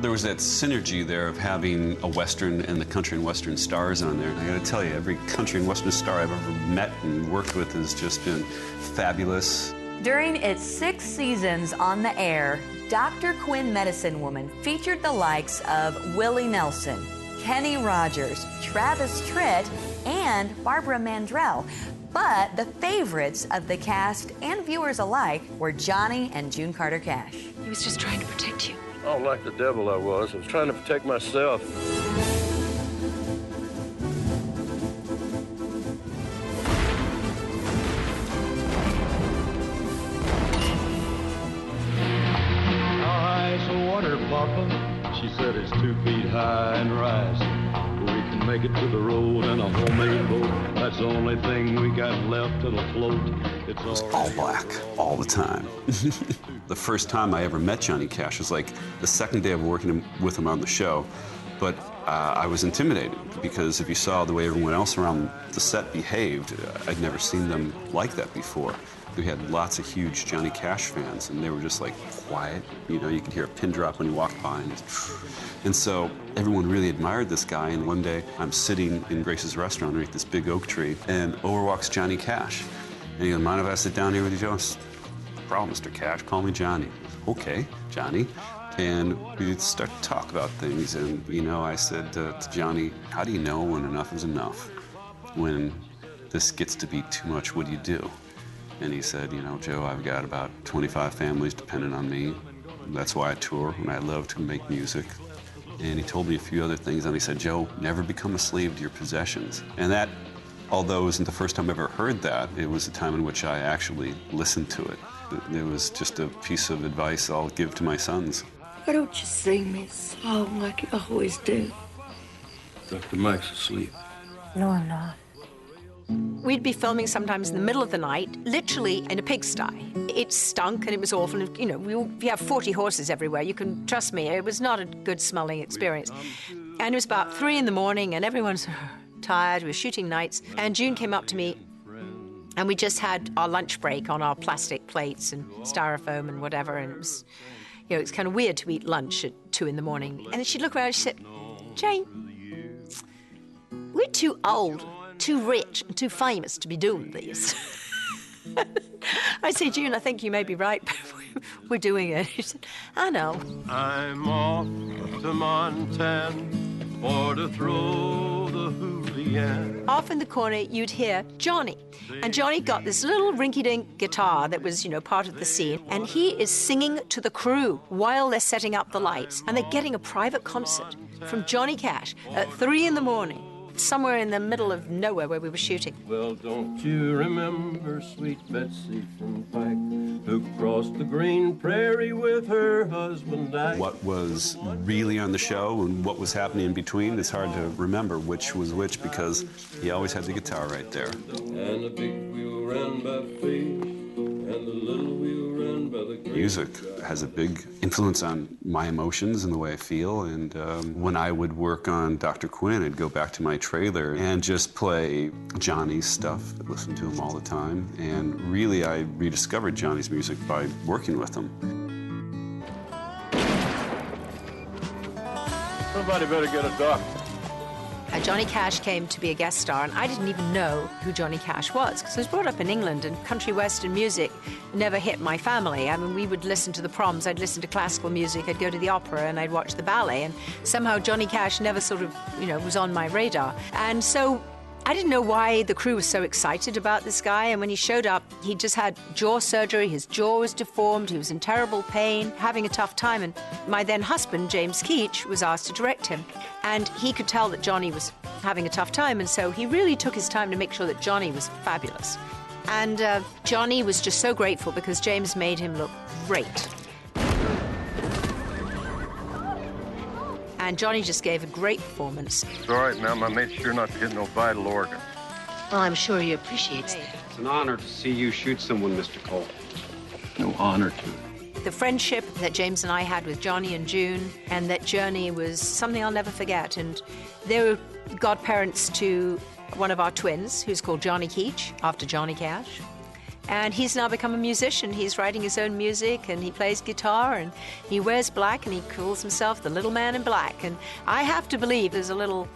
There was that synergy there of having a Western and the country and Western stars on there. I gotta tell you, every country and Western star I've ever met and worked with has just been fabulous. During its 6 seasons on the air, Dr. Quinn Medicine Woman featured the likes of Willie Nelson, Kenny Rogers, Travis Tritt, and Barbara Mandrell. But the favorites of the cast and viewers alike were Johnny and June Carter Cash. He was just trying to protect you. Oh, like the devil I was trying to protect myself. How high's the water, Papa? She said it's 2 feet high and rising. We can make it to the road in a homemade boat. That's the only thing we got left that'll float. It's all black, all the time. The first time I ever met Johnny Cash was like the second day of working with him on the show. But I was intimidated because if you saw the way everyone else around the set behaved, I'd never seen them like that before. We had lots of huge Johnny Cash fans, and they were just like quiet. You know, you could hear a pin drop when he walked by. And so everyone really admired this guy. And one day I'm sitting in Grace's restaurant underneath this big oak tree, and over walks Johnny Cash. And he goes, "Mind if I sit down here with you, Joe?" "No problem, Mr. Cash. Call me Johnny." "Okay, Johnny." And we start to talk about things. And, you know, I said to Johnny, "How do you know when enough is enough? When this gets to be too much, what do you do?" And he said, "You know, Joe, I've got about 25 families dependent on me. That's why I tour, and I love to make music." And he told me a few other things, and he said, "Joe, never become a slave to your possessions." And that, although it wasn't the first time I ever heard that, it was the time in which I actually listened to it. It was just a piece of advice I'll give to my sons. Why don't you sing me a song like you always do? Dr. Mike's asleep. No, I'm not. We'd be filming sometimes in the middle of the night, literally in a pigsty. It stunk and it was awful. And, you know, we have 40 horses everywhere. You can trust me, it was not a good smelling experience. And it was about 3 in the morning and everyone's tired. We were shooting nights. And June came up to me and we just had our lunch break on our plastic plates and styrofoam and whatever. And it was, you know, it's kind of weird to eat lunch at 2 in the morning. And then she'd look around and she said, "Jane, we're too old, too rich, and too famous to be doing this." I said, "June, I think you may be right, but we're doing it." She said, "I know." I'm off to Montana for to throw the hooligan. Off in the corner, you'd hear Johnny. And Johnny got this little rinky-dink guitar that was, you know, part of the scene. And he is singing to the crew while they're setting up the lights. And they're getting a private concert from Johnny Cash at 3 in the morning. Somewhere in the middle of nowhere where we were shooting. Well, don't you remember sweet Betsy from Pike, who crossed the green prairie with her husband Ike? What was really on the show and what was happening in between, it's hard to remember which was which because he always had the guitar right there. And the big wheel ran by faith, and the little wheel ran by the grace. Music has a big influence on my emotions and the way I feel, and when I would work on Dr. Quinn, I'd go back to my trailer and just play Johnny's stuff, listen to him all the time, and really I rediscovered Johnny's music by working with him. Somebody better get a doctor. Johnny Cash came to be a guest star, and I didn't even know who Johnny Cash was, because I was brought up in England, and country western music never hit my family. I mean, we would listen to the proms, I'd listen to classical music, I'd go to the opera, and I'd watch the ballet, and somehow Johnny Cash never sort of, you know, was on my radar. And so I didn't know why the crew was so excited about this guy, and when he showed up, he just had jaw surgery, his jaw was deformed, he was in terrible pain, having a tough time, and my then husband, James Keach, was asked to direct him. And he could tell that Johnny was having a tough time, and so he really took his time to make sure that Johnny was fabulous. And Johnny was just so grateful because James made him look great. And Johnny just gave a great performance. It's all right, ma'am. I made sure not to hit no vital organ. Well, I'm sure he appreciates that. It's an honor to see you shoot someone, Mr. Cole. No honor to it. The friendship that James and I had with Johnny and June and that journey was something I'll never forget. And they were godparents to one of our twins, who's called Johnny Keach, after Johnny Cash. And he's now become a musician. He's writing his own music, and he plays guitar, and he wears black, and he calls himself the little man in black. And I have to believe there's a little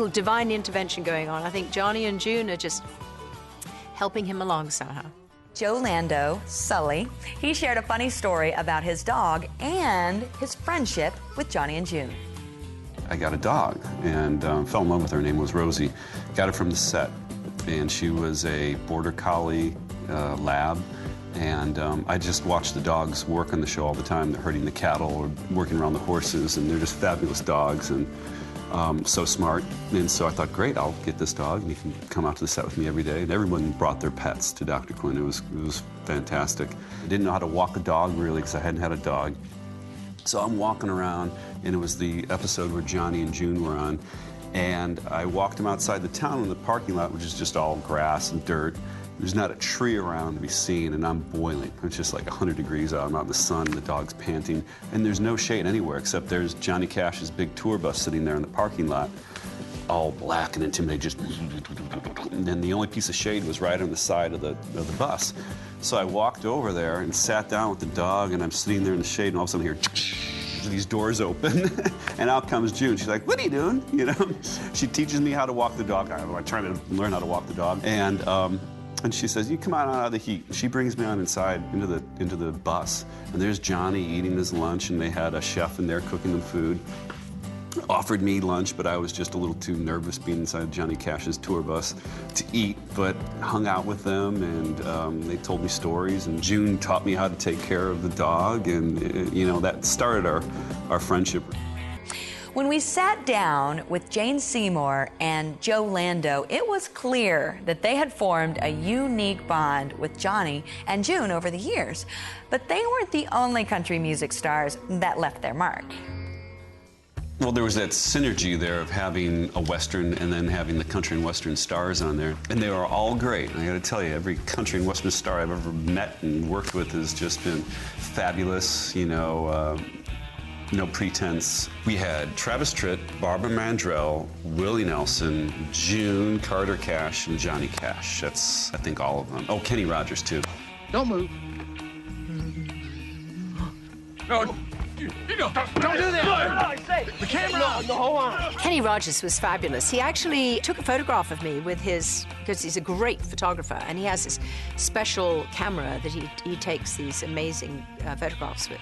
divine intervention going on. I think Johnny and June are just helping him along somehow. Joe Lando, Sully, he shared a funny story about his dog and his friendship with Johnny and June. I got a dog and fell in love with her. Her name was Rosie. Got her from the set, and she was a border collie lab. And I just watched the dogs work on the show all the time. They're herding the cattle or working around the horses, and they're just fabulous dogs and so smart. And so I thought, great, I'll get this dog, and he can come out to the set with me every day. And everyone brought their pets to Dr. Quinn. It was fantastic. I didn't know how to walk a dog, really, because I hadn't had a dog. So I'm walking around, and it was the episode where Johnny and June were on. And I walked him outside the town in the parking lot, which is just all grass and dirt. There's not a tree around to be seen, and I'm boiling. It's just like 100 degrees out. I'm out in the sun, and the dog's panting. And there's no shade anywhere, except there's Johnny Cash's big tour bus sitting there in the parking lot, all black and intimidating, just... And then the only piece of shade was right on the side of the bus. So I walked over there and sat down with the dog, and I'm sitting there in the shade, and all of a sudden I hear these doors open, and out comes June. She's like, "What are you doing?" You know, she teaches me how to walk the dog. I'm trying to learn how to walk the dog, and she says, "You come on out of the heat." She brings me on inside into the bus, and there's Johnny eating his lunch, and they had a chef in there cooking them food. Offered me lunch, but I was just a little too nervous being inside Johnny Cash's tour bus to eat, but hung out with them, and they told me stories, and June taught me how to take care of the dog, and you know, that started our friendship. When we sat down with Jane Seymour and Joe Lando, it was clear that they had formed a unique bond with Johnny and June over the years. But they weren't the only country music stars that left their mark. Well, there was that synergy there of having a Western and then having the country and Western stars on there. And they were all great. I gotta tell you, every country and Western star I've ever met and worked with has just been fabulous, you know, no pretense. We had Travis Tritt, Barbara Mandrell, Willie Nelson, June, Carter Cash, and Johnny Cash. That's, I think, all of them. Oh, Kenny Rogers, too. Don't move. No. Don't do that! The camera! No, hold on. Kenny Rogers was fabulous. He actually took a photograph of me with his, because he's a great photographer, and he has this special camera that he takes these amazing photographs with.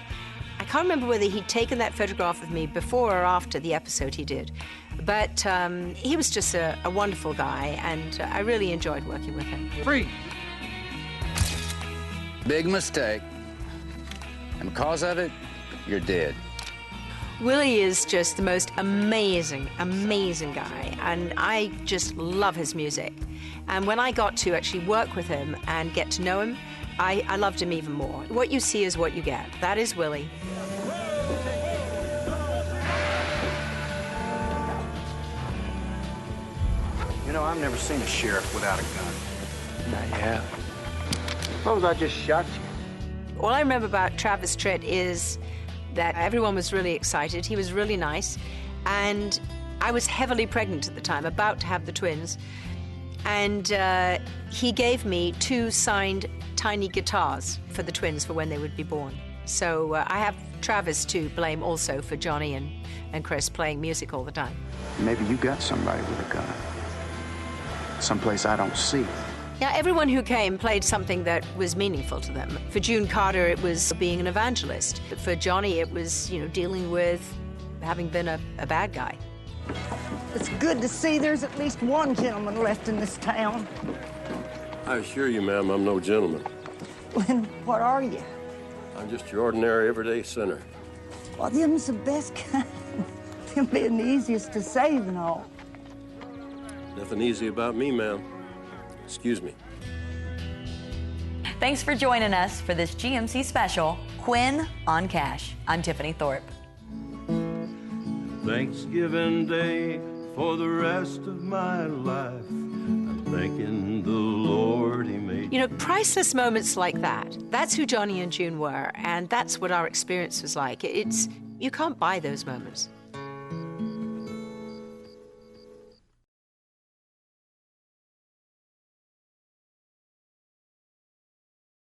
I can't remember whether he'd taken that photograph of me before or after the episode he did, but he was just a wonderful guy, and I really enjoyed working with him. Free. Big mistake. And because of it, you're dead. Willie is just the most amazing, amazing guy, and I just love his music. And when I got to actually work with him and get to know him, I loved him even more. What you see is what you get. That is Willie. You know, I've never seen a sheriff without a gun. Not yet. Suppose I just shot you. All I remember about Travis Tritt is that everyone was really excited. He was really nice. And I was heavily pregnant at the time, about to have the twins. And he gave me 2 signed tiny guitars for the twins for when they would be born. So I have Travis to blame also for Johnny and Chris playing music all the time. Maybe you got somebody with a gun. Someplace I don't see. Yeah, everyone who came played something that was meaningful to them. For June Carter, it was being an evangelist. For Johnny, it was, you know, dealing with having been a bad guy. It's good to see there's at least one gentleman left in this town. I assure you, ma'am, I'm no gentleman. Then what are you? I'm just your ordinary, everyday sinner. Well, them's the best kind. Them being the easiest to save and all. Nothing easy about me, ma'am. Excuse me. Thanks for joining us for this GMC special, Quinn on Cash. I'm Tiffany Thorpe. Thanksgiving Day for the rest of my life. I'm thanking the Lord He made. You know, priceless moments like that, that's who Johnny and June were, and that's what our experience was like. You can't buy those moments.